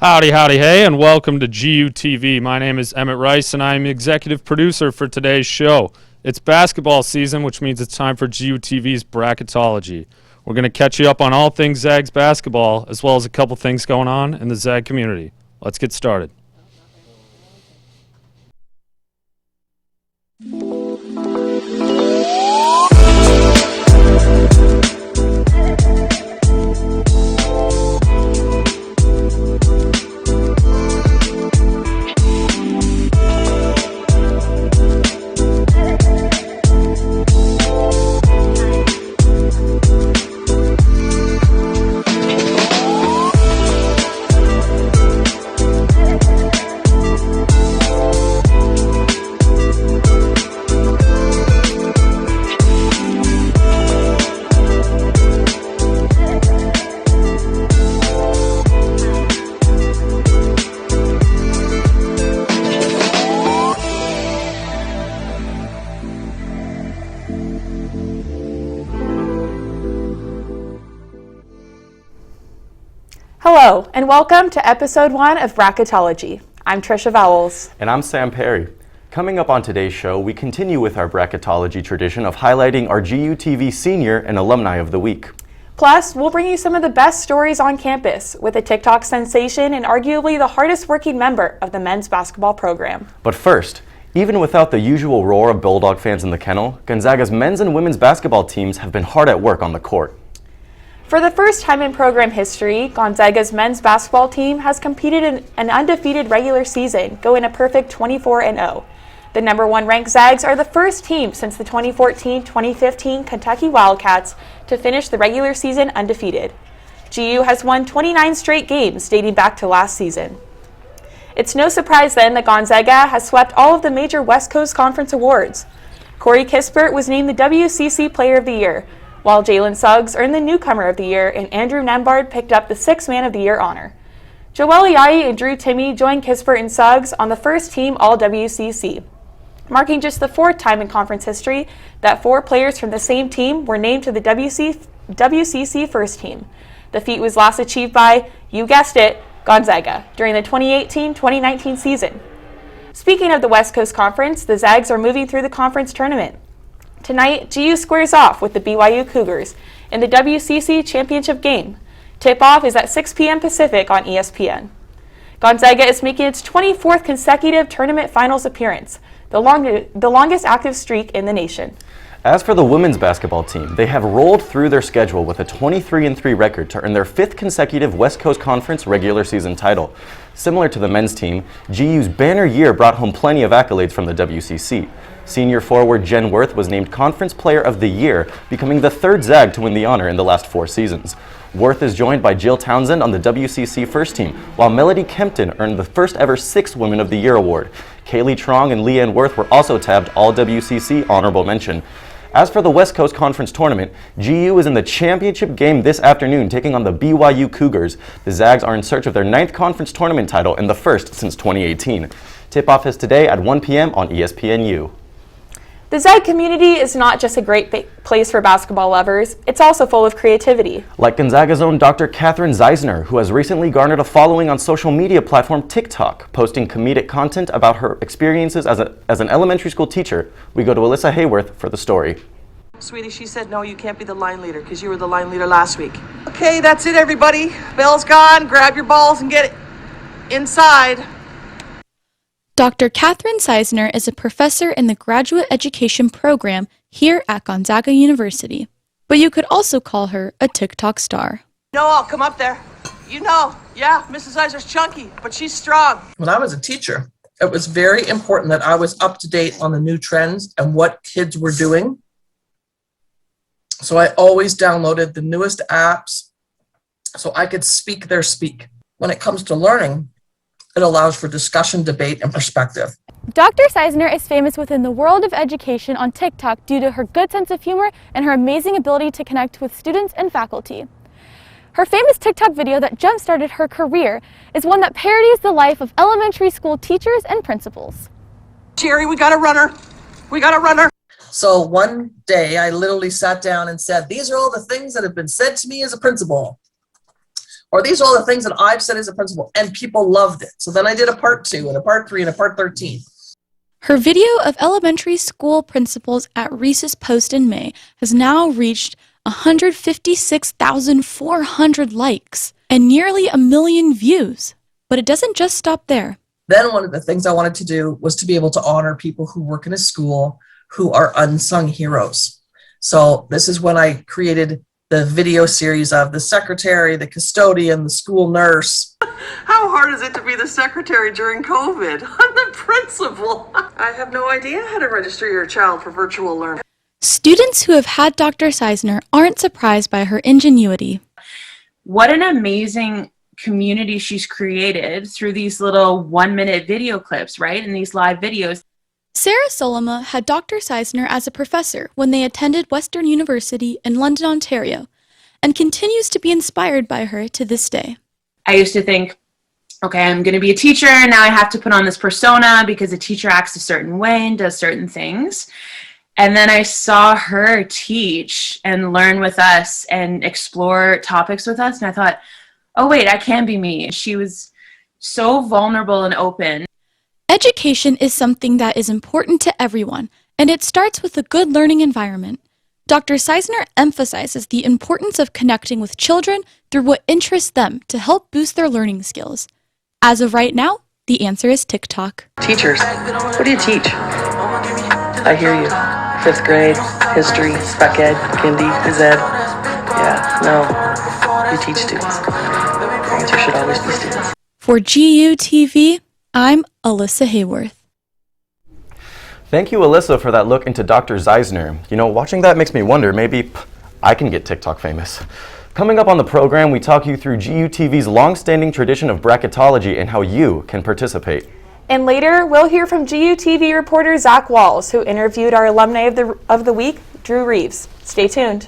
Howdy, howdy, hey, and welcome to GUTV. My name is Emmet Rice, and I'm executive producer for today's show. It's basketball season, which means it's time for GUTV's Bracketology. We're going to catch you up on all things Zags basketball, as well as a couple things going on in the Zag community. Let's get started. Hello, and welcome to episode 1 of Bracketology. I'm Trisha Vowles. And I'm Sam Perry. Coming up on today's show, we continue with our Bracketology tradition of highlighting our GUTV Senior and Alumni of the Week. Plus, we'll bring you some of the best stories on campus with a TikTok sensation and arguably the hardest working member of the men's basketball program. But first, even without the usual roar of Bulldog fans in the kennel, Gonzaga's men's and women's basketball teams have been hard at work on the court. For the first time in program history, Gonzaga's men's basketball team has competed in an undefeated regular season, going a perfect 24-0. The number 1 ranked Zags are the first team since the 2014-2015 Kentucky Wildcats to finish the regular season undefeated. GU has won 29 straight games dating back to last season. It's no surprise then that Gonzaga has swept all of the major West Coast Conference awards. Corey Kispert was named the WCC Player of the Year, while Jalen Suggs earned the Newcomer of the Year and Andrew Nembhard picked up the Sixth Man of the Year honor. Joel Ayayi and Drew Timme joined Kispert and Suggs on the first team All-WCC, marking just the 4th time in conference history that 4 players from the same team were named to the WCC first team. The feat was last achieved by, you guessed it, Gonzaga during the 2018-2019 season. Speaking of the West Coast Conference, the Zags are moving through the conference tournament. Tonight, GU squares off with the BYU Cougars in the WCC Championship game. Tip-off is at 6 p.m. Pacific on ESPN. Gonzaga is making its 24th consecutive tournament finals appearance, the longest active streak in the nation. As for the women's basketball team, they have rolled through their schedule with a 23-3 record to earn their 5th consecutive West Coast Conference regular season title. Similar to the men's team, GU's banner year brought home plenty of accolades from the WCC. Senior forward Jen Worth was named Conference Player of the Year, becoming the 3rd Zag to win the honor in the last 4 seasons. Worth is joined by Jill Townsend on the WCC first team, while Melody Kempton earned the first ever 6th Women of the Year award. Kaylee Trong and Leanne Worth were also tabbed All-WCC honorable mention. As for the West Coast Conference Tournament, GU is in the championship game this afternoon taking on the BYU Cougars. The Zags are in search of their 9th conference tournament title and the first since 2018. Tip-off is today at 1 p.m. on ESPNU. The Zag community is not just a great place for basketball lovers, it's also full of creativity. Like Gonzaga's own Dr. Catherine Zeisner, who has recently garnered a following on social media platform TikTok, posting comedic content about her experiences as an elementary school teacher. We go to Alyssa Hayworth for the story. Sweetie, she said, no, you can't be the line leader because you were the line leader last week. Okay, that's it, everybody. Bell's gone. Grab your balls and get it inside. Dr. Catherine Zeisner is a professor in the graduate education program here at Gonzaga University, but you could also call her a TikTok star. No, I'll come up there. You know, yeah, Mrs. Zeisner's chunky, but she's strong. When I was a teacher, it was very important that I was up to date on the new trends and what kids were doing. So I always downloaded the newest apps so I could speak their speak. When it comes to learning, it allows for discussion, debate, and perspective. Dr. Zeisner is famous within the world of education on TikTok due to her good sense of humor and her amazing ability to connect with students and faculty. Her famous TikTok video that jump-started her career is one that parodies the life of elementary school teachers and principals. Jerry, we got a runner. We got a runner. So one day I literally sat down and said, these are all the things that have been said to me as a principal. Or these are all the things that I've said as a principal, and people loved it. So then I did a part 2 and a part 3 and a part 13. Her video of elementary school principals at Reese's Post in May has now reached 156,400 likes and nearly 1 million views. But it doesn't just stop there. Then one of the things I wanted to do was to be able to honor people who work in a school who are unsung heroes. So this is when I created the video series of the secretary, the custodian, the school nurse. How hard is it to be the secretary during COVID? I'm the principal. I have no idea how to register your child for virtual learning. Students who have had Dr. Seisner aren't surprised by her ingenuity. What an amazing community she's created through these little 1-minute video clips, right? And these live videos. Sarah Solima had Dr. Seisner as a professor when they attended Western University in London, Ontario, and continues to be inspired by her to this day. I used to think, okay, I'm going to be a teacher, and now I have to put on this persona because a teacher acts a certain way and does certain things. And then I saw her teach and learn with us and explore topics with us, and I thought, oh wait, I can be me. She was so vulnerable and open. Education is something that is important to everyone, and it starts with a good learning environment. Dr. Seisner emphasizes the importance of connecting with children through what interests them to help boost their learning skills. As of right now, the answer is TikTok. Teachers, what do you teach? I hear you. 5th grade, history, spec ed, kindy, phys ed. Yeah, no, you teach students. The answer should always be students. For GUTV, I'm Alyssa Hayworth. Thank you, Alyssa, for that look into Dr. Seisner. You know, watching that makes me wonder, maybe I can get TikTok famous. Coming up on the program, we talk you through GUTV's long-standing tradition of bracketology and how you can participate. And later, we'll hear from GUTV reporter Zach Walls, who interviewed our alumni of the week, Drew Reeves. Stay tuned.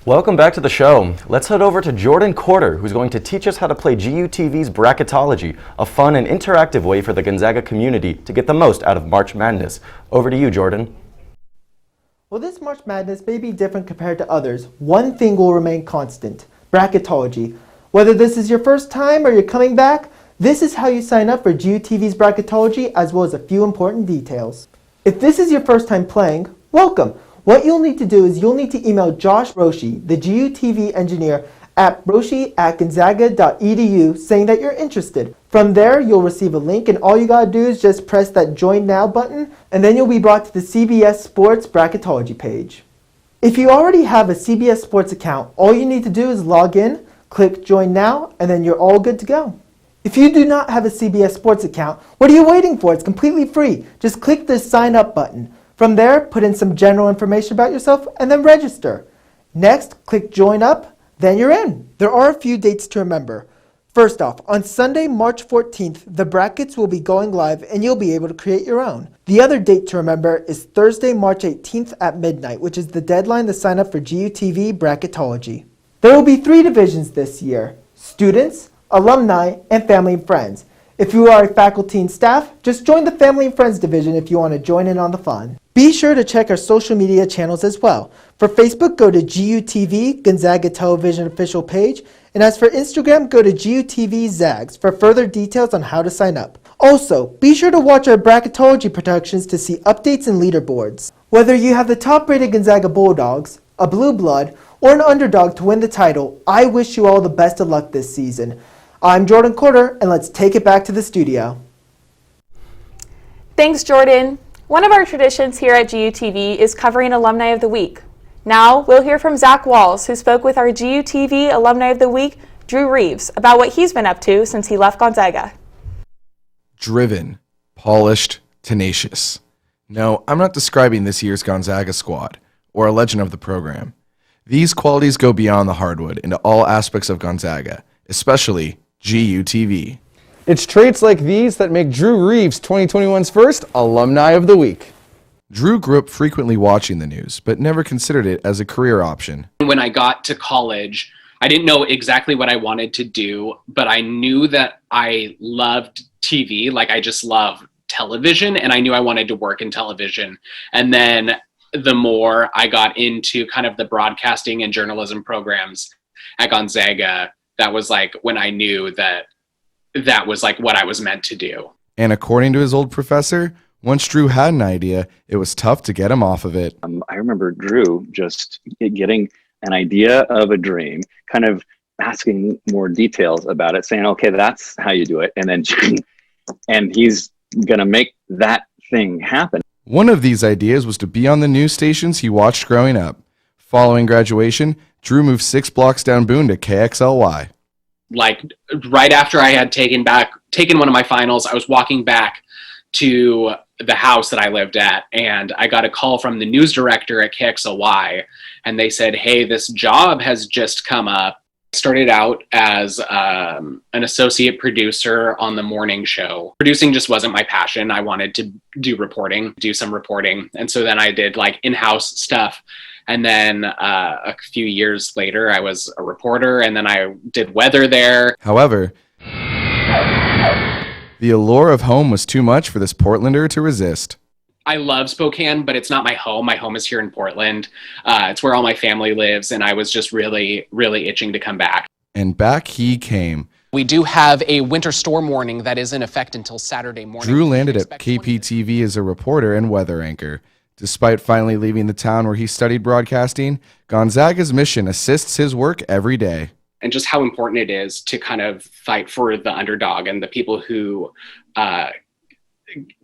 Welcome back to the show. Let's head over to Jordan Corder, who's going to teach us how to play GUTV's Bracketology, a fun and interactive way for the Gonzaga community to get the most out of March Madness. Over to you, Jordan. Well, this March Madness may be different compared to others. One thing will remain constant: bracketology. Whether this is your first time or you're coming back, this is how you sign up for GUTV's Bracketology, as well as a few important details. If this is your first time playing, welcome. What you'll need to do is you'll need to email Josh Roshi, the GUTV engineer, at roshi@gonzaga.edu saying that you're interested. From there, you'll receive a link, and all you gotta do is just press that Join Now button, and then you'll be brought to the CBS Sports Bracketology page. If you already have a CBS Sports account, all you need to do is log in, click Join Now, and then you're all good to go. If you do not have a CBS Sports account, what are you waiting for? It's completely free. Just click the sign up button. From there, put in some general information about yourself and then register. Next, click join up, then you're in. There are a few dates to remember. First off, on Sunday, March 14th, the brackets will be going live and you'll be able to create your own. The other date to remember is Thursday, March 18th at midnight, which is the deadline to sign up for GUTV Bracketology. There will be 3 divisions this year: students, alumni, and family and friends. If you are a faculty and staff, just join the family and friends division if you want to join in on the fun. Be sure to check our social media channels as well. For Facebook, go to GUTV, Gonzaga Television official page, and as for Instagram, go to GUTV Zags for further details on how to sign up. Also, be sure to watch our Bracketology productions to see updates and leaderboards. Whether you have the top-rated Gonzaga Bulldogs, a blue blood, or an underdog to win the title, I wish you all the best of luck this season. I'm Jordan Corder, and let's take it back to the studio. Thanks, Jordan. One of our traditions here at GUTV is covering Alumni of the Week. Now, we'll hear from Zach Walls, who spoke with our GUTV Alumni of the Week, Drew Reeves, about what he's been up to since he left Gonzaga. Driven, polished, tenacious. No, I'm not describing this year's Gonzaga squad, or a legend of the program. These qualities go beyond the hardwood into all aspects of Gonzaga, especially GUTV. It's traits like these that make Drew Reeves 2021's first Alumni of the Week. Drew grew up frequently watching the news, but never considered it as a career option. When I got to college, I didn't know exactly what I wanted to do, but I knew that I loved TV. Like, I just love television, and I knew I wanted to work in television. And then the more I got into kind of the broadcasting and journalism programs at Gonzaga, that was like when I knew that that was like what I was meant to do. And according to his old professor, once Drew had an idea, it was tough to get him off of it. I remember Drew just getting an idea of a dream, kind of asking more details about it, saying, okay, that's how you do it. And then, and he's going to make that thing happen. One of these ideas was to be on the news stations he watched growing up. Following graduation, Drew moved 6 blocks down Boone to KXLY. Like right after I had taken one of my finals, I was walking back to the house that I lived at, and I got a call from the news director at KXLY, and they said, hey, this job has just come up. I started out as an associate producer on the morning show. Producing just wasn't my passion. I wanted to do some reporting. And so then I did like in-house stuff. And then a few years later, I was a reporter, and then I did weather there. However, the allure of home was too much for this Portlander to resist. I love Spokane, but it's not my home. My home is here in Portland. It's where all my family lives, and I was just really, really itching to come back. And back he came. We do have a winter storm warning that is in effect until Saturday morning. Drew landed at KPTV as a reporter and weather anchor. Despite finally leaving the town where he studied broadcasting, Gonzaga's mission assists his work every day. And just how important it is to kind of fight for the underdog and the people who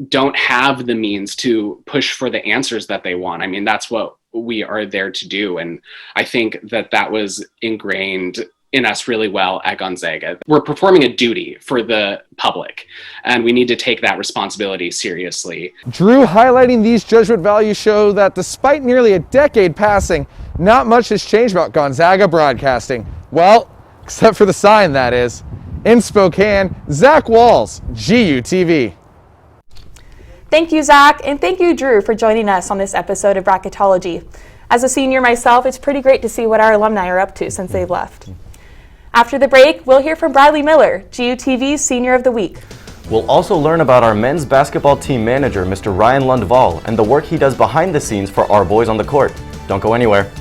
don't have the means to push for the answers that they want. I mean, that's what we are there to do. And I think that was ingrained in us really well at Gonzaga. We're performing a duty for the public, and we need to take that responsibility seriously. Drew highlighting these judgment values show that despite nearly a decade passing, not much has changed about Gonzaga broadcasting. Well, except for the sign, that is. In Spokane, Zach Walls, GUTV. Thank you, Zach, and thank you, Drew, for joining us on this episode of Bracketology. As a senior myself, it's pretty great to see what our alumni are up to since they've left. After the break, we'll hear from Bradley Miller, GUTV's Senior of the Week. We'll also learn about our men's basketball team manager, Mr. Ryan Lundvall, and the work he does behind the scenes for our boys on the court. Don't go anywhere.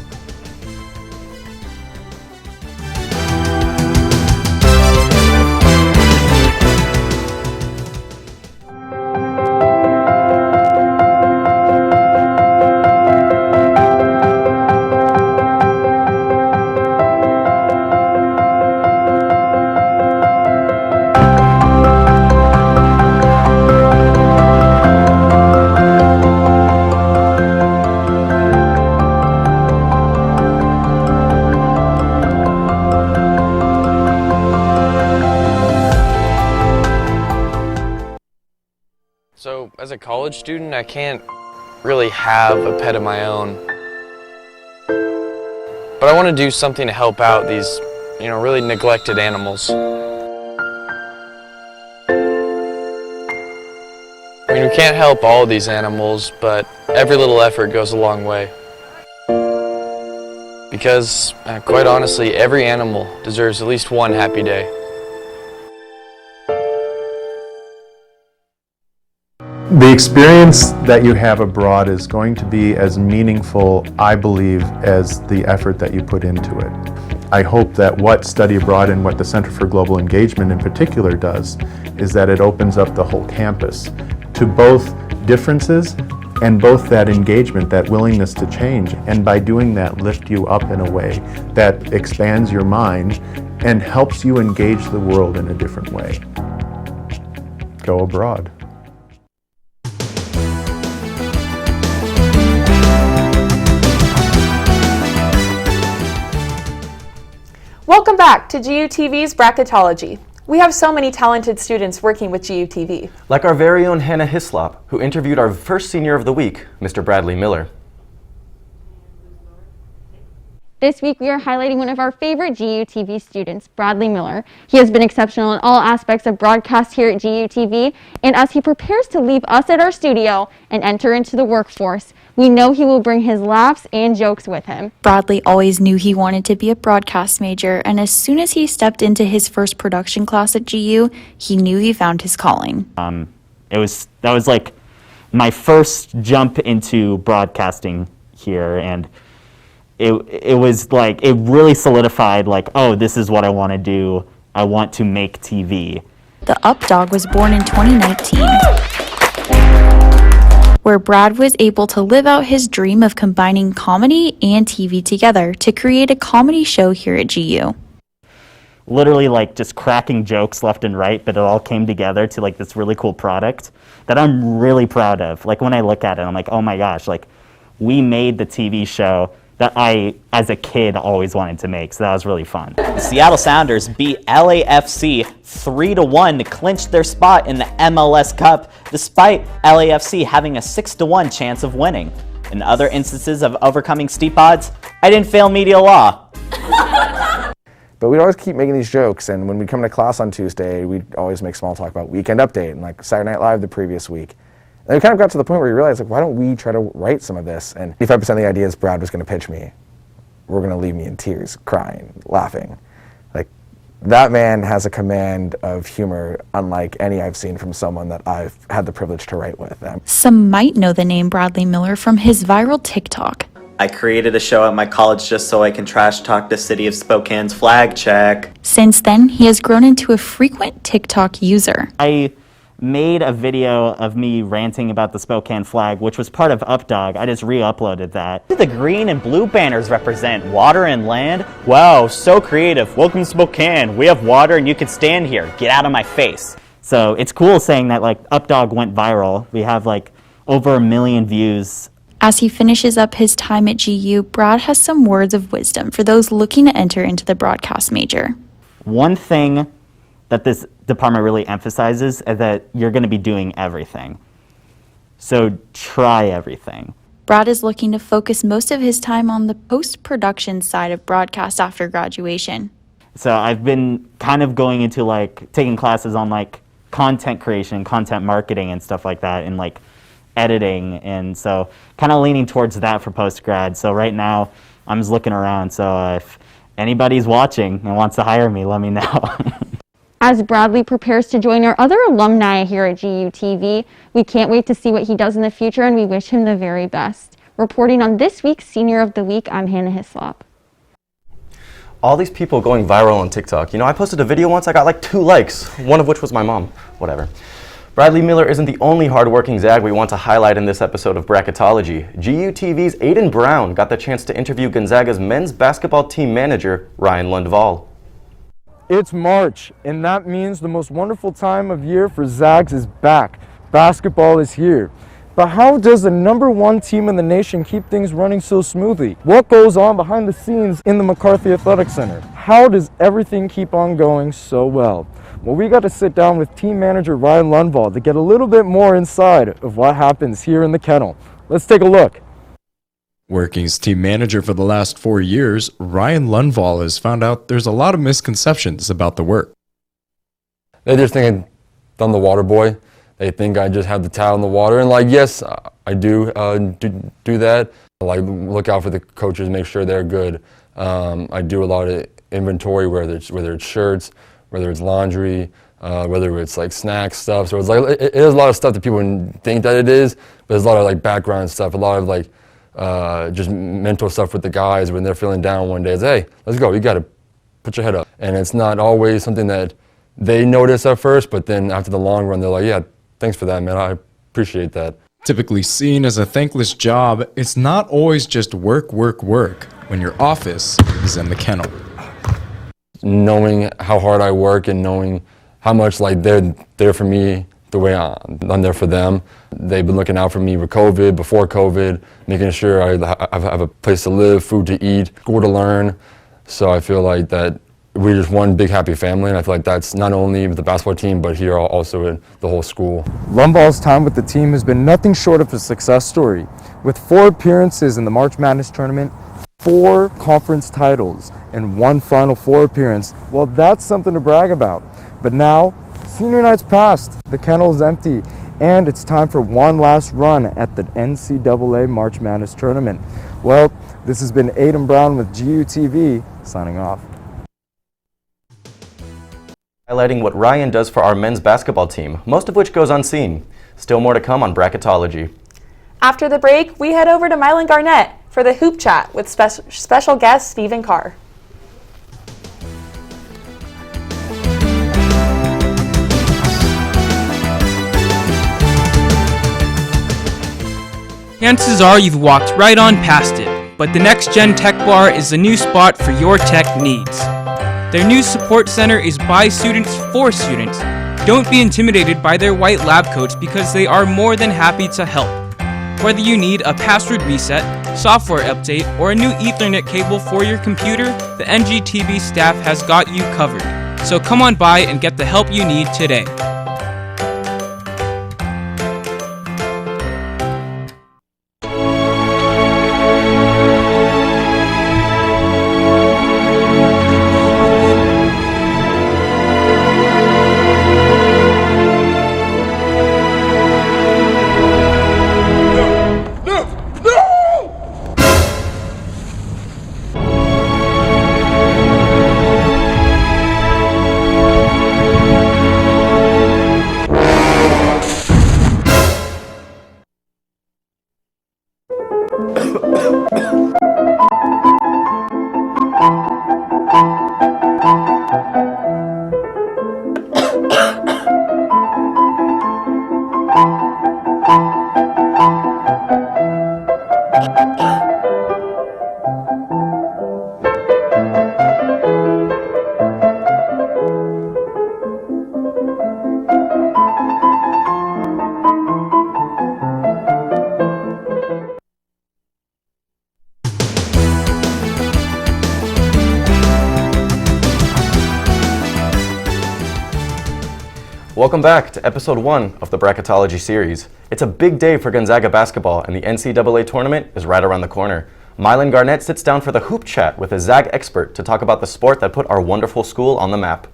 So, as a college student, I can't really have a pet of my own. But I want to do something to help out these, really neglected animals. I mean, we can't help all of these animals, but every little effort goes a long way. Because, quite honestly, every animal deserves at least one happy day. The experience that you have abroad is going to be as meaningful, I believe, as the effort that you put into it. I hope that what Study Abroad and what the Center for Global Engagement in particular does is that it opens up the whole campus to both differences and both that engagement, that willingness to change, and by doing that lift you up in a way that expands your mind and helps you engage the world in a different way. Go abroad. Welcome back to GUTV's Bracketology. We have so many talented students working with GUTV. Like our very own Hannah Hislop, who interviewed our first senior of the week, Mr. Bradley Miller. This week, we are highlighting one of our favorite GUTV students, Bradley Miller. He has been exceptional in all aspects of broadcast here at GUTV, and as he prepares to leave us at our studio and enter into the workforce, we know he will bring his laughs and jokes with him. Bradley always knew he wanted to be a broadcast major, and as soon as he stepped into his first production class at GU, he knew he found his calling. That was like my first jump into broadcasting here, and it was like, it really solidified like, oh, this is what I want to do. I want to make TV. The Updog was born in 2019, where Brad was able to live out his dream of combining comedy and TV together to create a comedy show here at GU. Literally like just cracking jokes left and right, but it all came together to like this really cool product that I'm really proud of. Like when I look at it, I'm like, oh my gosh, like we made the TV show that I, as a kid, always wanted to make, so that was really fun. The Seattle Sounders beat LAFC 3-1 to clinch their spot in the MLS Cup, despite LAFC having a 6-1 chance of winning. In other instances of overcoming steep odds, I didn't fail media law. But we'd always keep making these jokes, and when we'd come to class on Tuesday, we'd always make small talk about Weekend Update and like Saturday Night Live the previous week. And we kind of got to the point where we realized, like, why don't we try to write some of this? And 85% of the ideas Brad was going to pitch me were going to leave me in tears, crying, laughing. Like, that man has a command of humor unlike any I've seen from someone that I've had the privilege to write with. Some might know the name Bradley Miller from his viral TikTok. I created a show at my college just so I can trash talk the city of Spokane's flag check. Since then, he has grown into a frequent TikTok user. I made a video of me ranting about the Spokane flag, which was part of Updog. I just re-uploaded that. The green and blue banners represent water and land. Wow, so creative. Welcome to Spokane. We have water and you can stand here. Get out of my face. So it's cool saying that like Updog went viral. We have like over 1 million views. As he finishes up his time at GU, Brad has some words of wisdom for those looking to enter into the broadcast major. One thing that this department really emphasizes is that you're going to be doing everything. So try everything. Brad is looking to focus most of his time on the post-production side of broadcast after graduation. So I've been kind of going into like taking classes on like content creation, content marketing and stuff like that, and like editing, and so kind of leaning towards that for post-grad. So right now I'm just looking around, so if anybody's watching and wants to hire me, let me know. As Bradley prepares to join our other alumni here at GUTV, we can't wait to see what he does in the future, and we wish him the very best. Reporting on this week's Senior of the Week, I'm Hannah Hislop. All these people going viral on TikTok. You know, I posted a video once, I got like 2 likes, one of which was my mom. Whatever. Bradley Miller isn't the only hardworking Zag we want to highlight in this episode of Bracketology. GUTV's Aiden Brown got the chance to interview Gonzaga's men's basketball team manager, Ryan Lundvall. It's March, and that means the most wonderful time of year for Zags is back. Basketball is here. But how does the #1 team in the nation keep things running so smoothly? What goes on behind the scenes in the McCarthy Athletic Center? How does everything keep on going so well? Well, we got to sit down with team manager Ryan Lundvall to get a little bit more inside of what happens here in the kennel. Let's take a look. Working as team manager for the last 4 years, Ryan Lundvall has found out there's a lot of misconceptions about the work. They just think I'm the water boy. They think I just have the towel in the water, and like, yes, I do do that. I like look out for the coaches, make sure they're good. I do a lot of inventory, whether it's shirts, whether it's laundry, whether it's like snack stuff. So it's like it is a lot of stuff that people wouldn't think that it is, but there's a lot of like background stuff, a lot of like just mental stuff with the guys when they're feeling down one day. It's, hey, let's go. You got to put your head up, and it's not always something that they notice at first, but then after the long run, they're like, yeah, thanks for that, man. I appreciate that. Typically seen as a thankless job, it's not always just work, work, work when your office is in the kennel. Knowing how hard I work and knowing how much like they're there for me the way I'm there for them. They've been looking out for me with COVID, before COVID, making sure I have a place to live, food to eat, school to learn. So I feel like that we're just one big happy family, and I feel like that's not only with the basketball team, but here also in the whole school. Lundvall's time with the team has been nothing short of a success story. With 4 appearances in the March Madness tournament, 4 conference titles, and 1 Final Four appearance, well, that's something to brag about. But now, senior night's passed, the kennel is empty, and it's time for one last run at the NCAA March Madness tournament. Well, this has been Aiden Brown with GUTV, signing off. Highlighting what Ryan does for our men's basketball team, most of which goes unseen. Still more to come on Bracketology. After the break, we head over to Mylan Garnett for the Hoop Chat with special guest Stephen Carr. Chances are you've walked right on past it, but the Next Gen Tech Bar is the new spot for your tech needs. Their new support center is by students for students. Don't be intimidated by their white lab coats because they are more than happy to help. Whether you need a password reset, software update, or a new Ethernet cable for your computer, the NGTV staff has got you covered. So come on by and get the help you need today. Welcome back to episode 1 of the Bracketology series. It's a big day for Gonzaga basketball, and the NCAA tournament is right around the corner. Mylan Garnett sits down for the Hoop Chat with a Zag expert to talk about the sport that put our wonderful school on the map.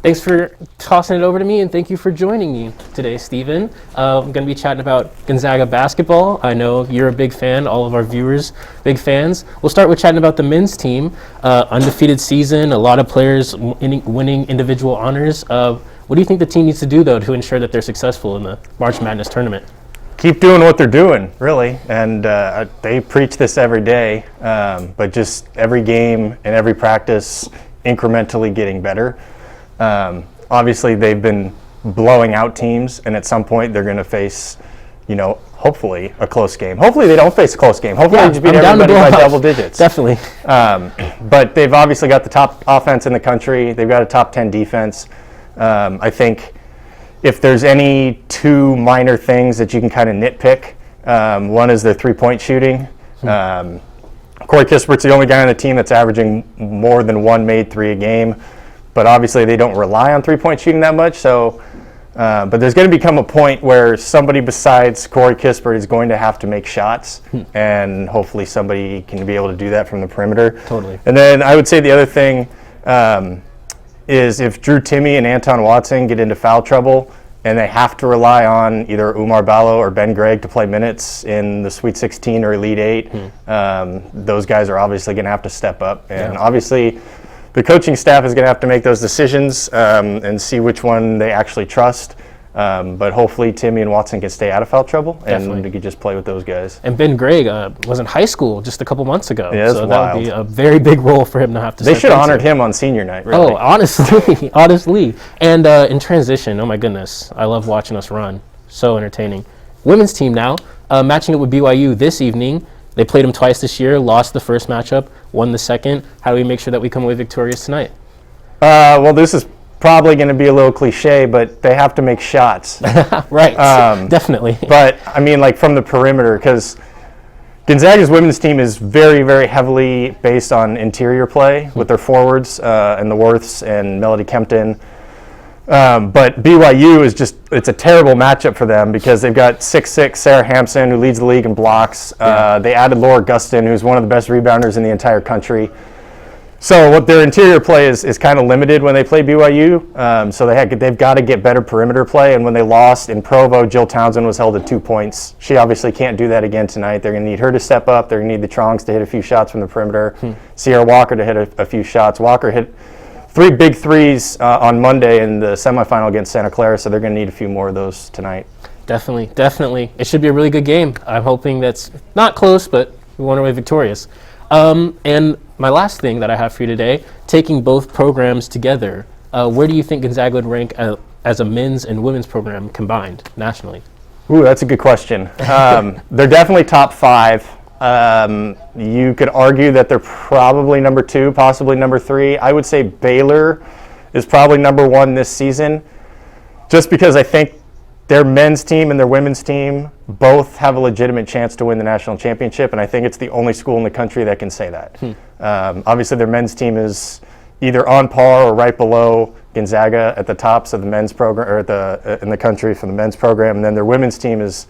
Thanks for tossing it over to me, and thank you for joining me today, Stephen. I'm going to be chatting about Gonzaga basketball. I know you're a big fan, all of our viewers, big fans. We'll start with chatting about the men's team. Undefeated season, a lot of players winning individual honors. What do you think the team needs to do, though, to ensure that they're successful in the March Madness tournament? Keep doing what they're doing, really, and they preach this every day, but just every game and every practice incrementally getting better. Obviously, they've been blowing out teams, and at some point they're going to face, hopefully a close game. Hopefully they don't face a close game. Hopefully they just beat everybody by double digits. Definitely. But they've obviously got the top offense in the country. They've got a top 10 defense. I think if there's any two minor things that you can kind of nitpick. One is their three-point shooting. Corey Kispert's the only guy on the team that's averaging more than one made three a game, but obviously they don't rely on three-point shooting that much. So, but there's going to become a point where somebody besides Corey Kispert is going to have to make shots, and hopefully somebody can be able to do that from the perimeter. Totally. And then I would say the other thing is if Drew Timme and Anton Watson get into foul trouble and they have to rely on either Umar Ballo or Ben Gregg to play minutes in the Sweet 16 or Elite 8, those guys are obviously going to have to step up. And obviously the coaching staff is going to have to make those decisions and see which one they actually trust. But hopefully Timme and Watson can stay out of foul trouble and we could just play with those guys. And Ben Gregg was in high school just a couple months ago. Yeah, so wild. that would be a very big role for him to have to They step should have into. honored him on senior night, really. Oh, honestly, honestly. And in transition, oh my goodness, I love watching us run. So entertaining. Women's team now, matching up with BYU this evening. They played them twice this year, lost the first matchup, won the second. How do we make sure that we come away victorious tonight? Well, this is probably going to be a little cliche, but they have to make shots. Right, definitely. But, I mean, like from the perimeter, because Gonzaga's women's team is very, very heavily based on interior play with their forwards and the Worths and Melody Kempton. But BYU is just, it's a terrible matchup for them because they've got 6'6" Sarah Hampson, who leads the league in blocks. They added Laura Gustin, who's one of the best rebounders in the entire country. So what their interior play is kind of limited when they play BYU. So they've got to get better perimeter play. And when they lost in Provo, Jill Townsend was held to 2 points. She obviously can't do that again tonight. They're going to need her to step up. They're going to need the Trongs to hit a few shots from the perimeter. Sierra Walker to hit a few shots. Walker hit 3 big threes on Monday in the semifinal against Santa Clara, so they're going to need a few more of those tonight. Definitely, definitely. It should be a really good game. I'm hoping that's not close, but we want to be victorious. And my last thing that I have for you today, taking both programs together, where do you think Gonzaga would rank as a men's and women's program combined nationally? Ooh, that's a good question. They're definitely top 5. You could argue that they're probably number 2, possibly number 3. I would say Baylor is probably number 1 this season, just because I think their men's team and their women's team both have a legitimate chance to win the national championship, and I think it's the only school in the country that can say that. Obviously, their men's team is either on par or right below Gonzaga at the tops of the men's program, or in the country for the men's program, and then their women's team is,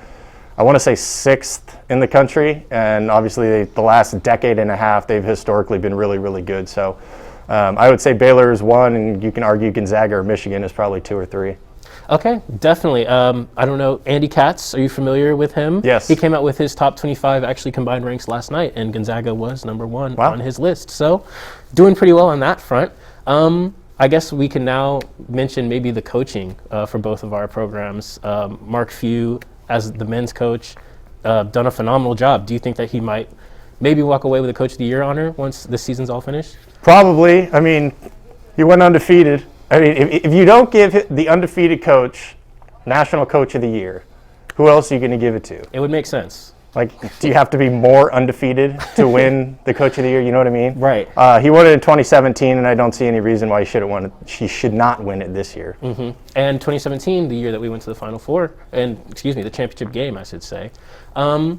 I want to say, 6th in the country, and obviously the last decade and a half they've historically been really, really good. So I would say Baylor is 1, and you can argue Gonzaga or Michigan is probably 2 or 3. Okay, definitely. I don't know, Andy Katz, are you familiar with him? Yes. He came out with his top 25 actually combined ranks last night, and Gonzaga was number 1 on his list. So doing pretty well on that front. I guess we can now mention maybe the coaching for both of our programs. Mark Few, as the men's coach, done a phenomenal job. Do you think that he might maybe walk away with a Coach of the Year honor once this season's all finished? Probably. I mean, he went undefeated. I mean, if you don't give the undefeated coach National Coach of the Year, who else are you going to give it to? It would make sense. Like, do you have to be more undefeated to win the Coach of the Year? You know what I mean? Right. He won it in 2017, and I don't see any reason why he should not win it this year. And 2017, the year that we went to the Final Four, and the championship game, I should say. The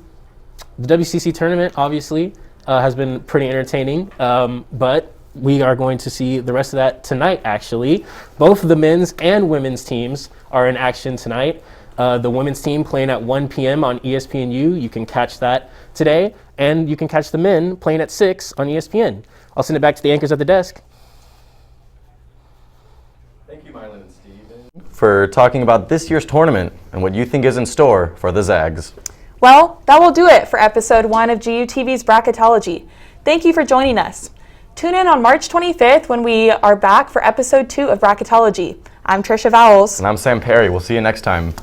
WCC tournament, obviously, has been pretty entertaining, but we are going to see the rest of that tonight, actually. Both the men's and women's teams are in action tonight. The women's team playing at 1 p.m. on ESPNU. You can catch that today. And you can catch the men playing at 6 on ESPN. I'll send it back to the anchors at the desk. Thank you, Mylan and Steven, for talking about this year's tournament and what you think is in store for the Zags. Well, that will do it for episode 1 of GUTV's Bracketology. Thank you for joining us. Tune in on March 25th when we are back for episode 2 of Bracketology. I'm Trisha Vowles. And I'm Sam Perry. We'll see you next time.